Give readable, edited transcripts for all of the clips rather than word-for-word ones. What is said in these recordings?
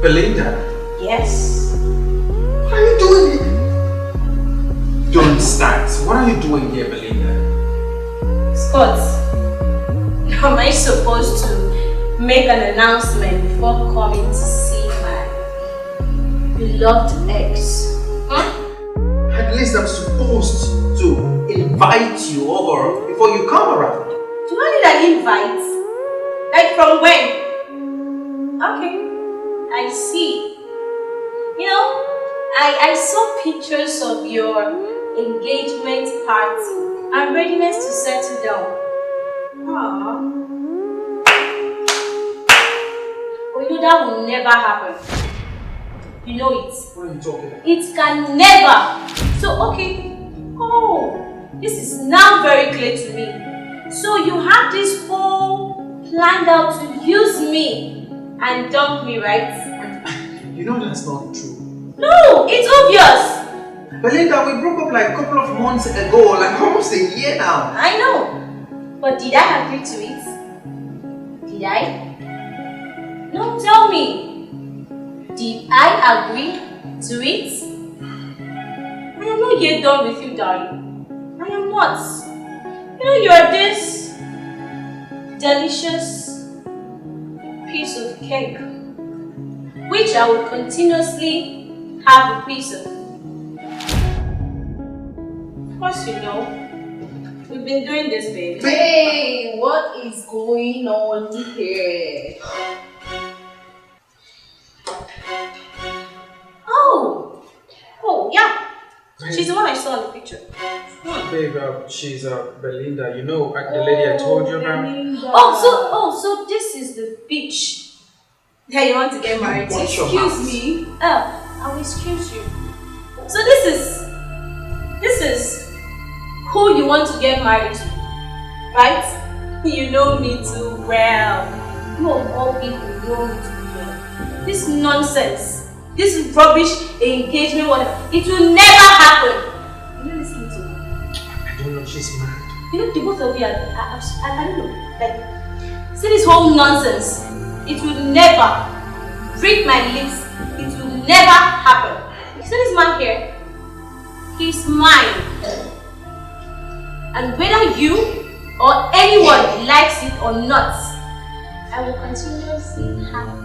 Belinda? Yes. What are you doing here? Don't start. What are you doing here, Belinda? Scott, am I supposed to make an announcement before coming to see my beloved ex? Huh? At least I'm supposed to invite you over before you come around. Do I need an invite? Like from when? Okay, I see. You know, I saw pictures of your engagement party and readiness to settle down. Aww. But you know that will never happen. You know it. What are you talking about? It can never. So, okay. Oh, this is now very clear to me. So you have this whole planned out to use me and dump me, right? You know that's not true. No, it's obvious. Belinda, we broke up like a couple of months ago, like almost a year now. I know. But did I agree to it? Did I? No, tell me. Did I agree to it? I am not yet done with you, darling. I am not. You know, you are this delicious piece of cake, which I will continuously have a piece of. Of course, you know, we've been doing this, baby. Hey, what is going on here? Oh, yeah. She's the one I saw in the picture. Babe, she's Belinda. You know, the lady I told you about. So this is the beach that you want to get married to. Excuse me. I will excuse you. So this is who you want to get married to, right? You know me too well. You of all people know me too well. This nonsense. This rubbish engagement, whatever, it will never happen. Are you listening to me? I don't know, she's mad. You know, the both of you are, I don't know, like, see this whole nonsense, it will never, read my lips, it will never happen. You see this man here? He's mine. And whether you or anyone likes it or not, I will continuously have it.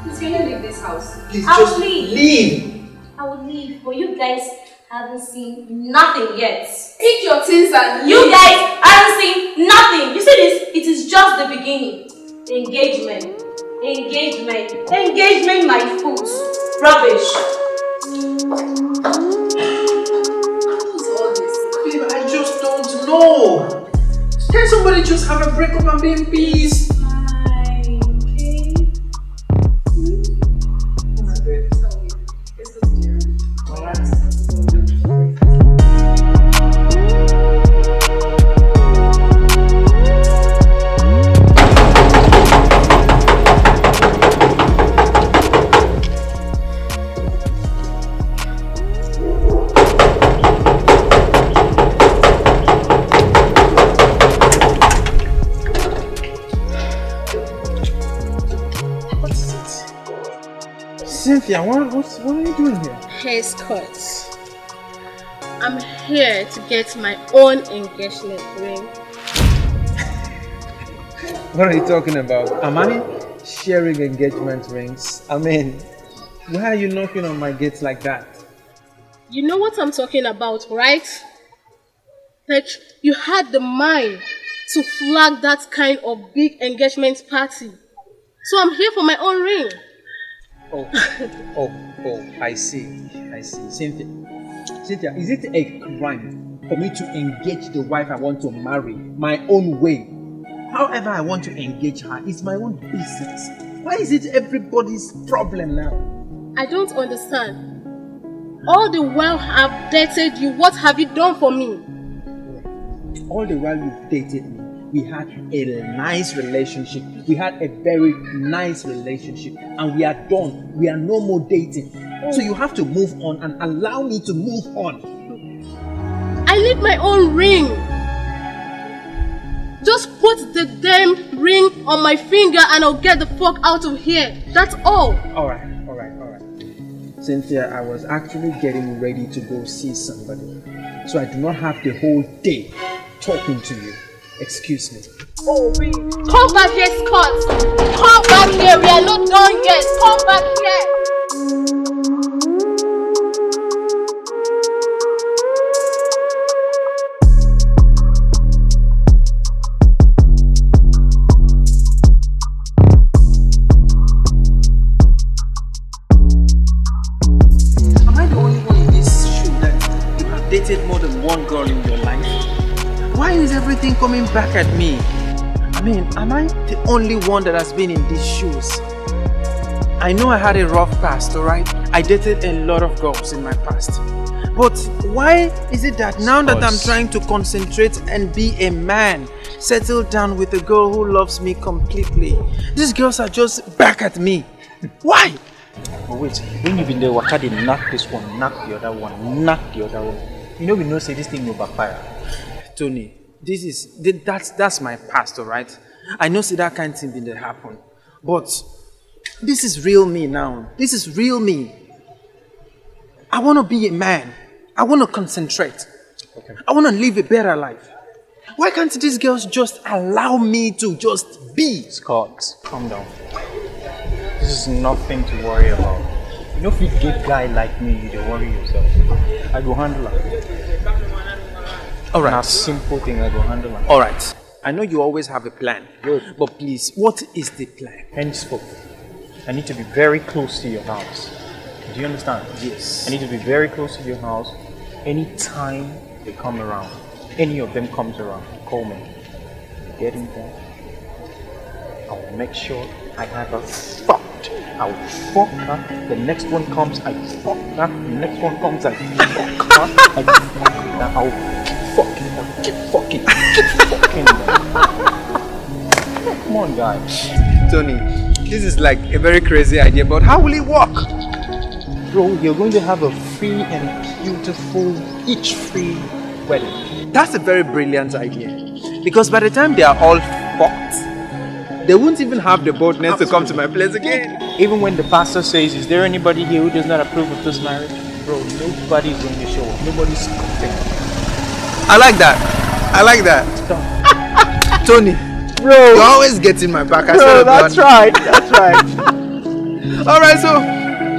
Who's gonna leave this house? Please, I just will leave. leave. I will leave, but you guys haven't seen nothing yet. Pick your things and You guys haven't seen nothing. You see this? It is just the beginning. Engagement, my foot. Rubbish. What's all this? Babe, I just don't know. Can somebody just have a breakup and be in peace? Cynthia, what are you doing here? Hey Scott, I'm here to get my own engagement ring. What are you talking about? Am I sharing engagement rings? I mean, why are you knocking on my gates like that? You know what I'm talking about, right? Like, you had the mind to flag that kind of big engagement party. So I'm here for my own ring. Oh, I see. Cynthia, is it a crime for me to engage the wife I want to marry my own way? However I want to engage her, it's my own business. Why is it everybody's problem now? I don't understand. All the while I've dated you, what have you done for me? All the while you've dated me, we had a nice relationship. We had a very nice relationship, and we are done. We are no more dating. So you have to move on and allow me to move on. I need my own ring. Just put the damn ring on my finger and I'll get the fuck out of here. That's all. Alright. Cynthia, I was actually getting ready to go see somebody. So I do not have the whole day talking to you. Excuse me. Oh, babe. Come back here, Scott. Come back here. We are not done yet. Come back here. Am I the only one in this shoe that you have dated more than one girl in your life? Why is everything coming back at me? I mean, am I the only one that has been in these shoes? I know I had a rough past, alright? I dated a lot of girls in my past. But why is it that now that I'm trying to concentrate and be a man, settle down with a girl who loves me completely, these girls are just back at me? Why? But wait, when you've been there, waka dey knock this one, knock the other one, knock the other one. You know we know say this thing will backfire. Tony, that's my past, alright? I know see that kind of thing didn't happen. But this is real me now. This is real me. I want to be a man. I want to concentrate. Okay. I want to live a better life. Why can't these girls just allow me to just be? Scott, calm down. This is nothing to worry about. You know if you get guy like me, you don't worry yourself. I go handle it. Alright. Now simple thing, I go handle it. Alright. I know you always have a plan. Good. But please, what is the plan? Henceforth, I need to be very close to your house. Do you understand? Yes. I need to be very close to your house. Anytime they come around, any of them comes around, call me. Get in there. I'll make sure I have her fucked. I'll fuck her. The next one comes, I fuck her. The next one comes, I fuck her. I fuck her. I'll fucking, I'll keep fucking, Come on, guys. Tony, this is like a very crazy idea, but how will it work? Bro, you're going to have a free and beautiful, each free wedding. That's a very brilliant idea. Because by the time they are all fucked, they won't even have the boldness to come to my place again. Even when the pastor says, is there anybody here who does not approve of this marriage? Bro, nobody's going to show up. Nobody's coming. I like that. I like that. Tony, Bro, you always get in my back. I swear bro, to God. that's right. That's right. Alright, so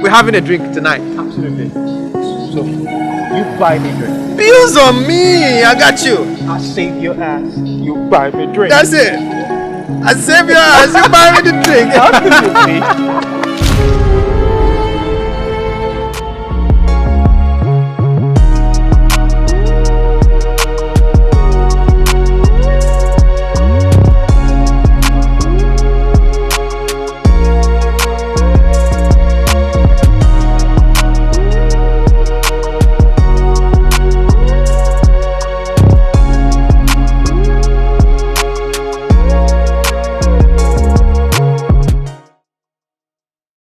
we're having a drink tonight. Absolutely. So, you buy me drink. Bills on me. I got you. I save your ass. You buy me drink. That's it. I save your ass. You buy me the drink. Absolutely.